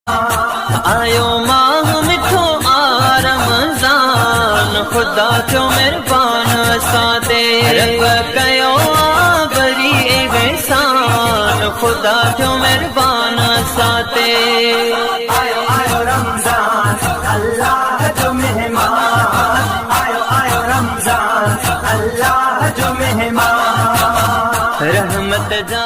आयो माह मिठो आ रमज़ान, खुदा थियो मेहरबान असां ते, रब कयो बरी एहसान, खुदा थियो मेहरबान असां ते। आयो आयो रमज़ान अल्लाह जो मेहमान, आयो आयो रमज़ान अल्लाह जो मेहमान, रहमत जा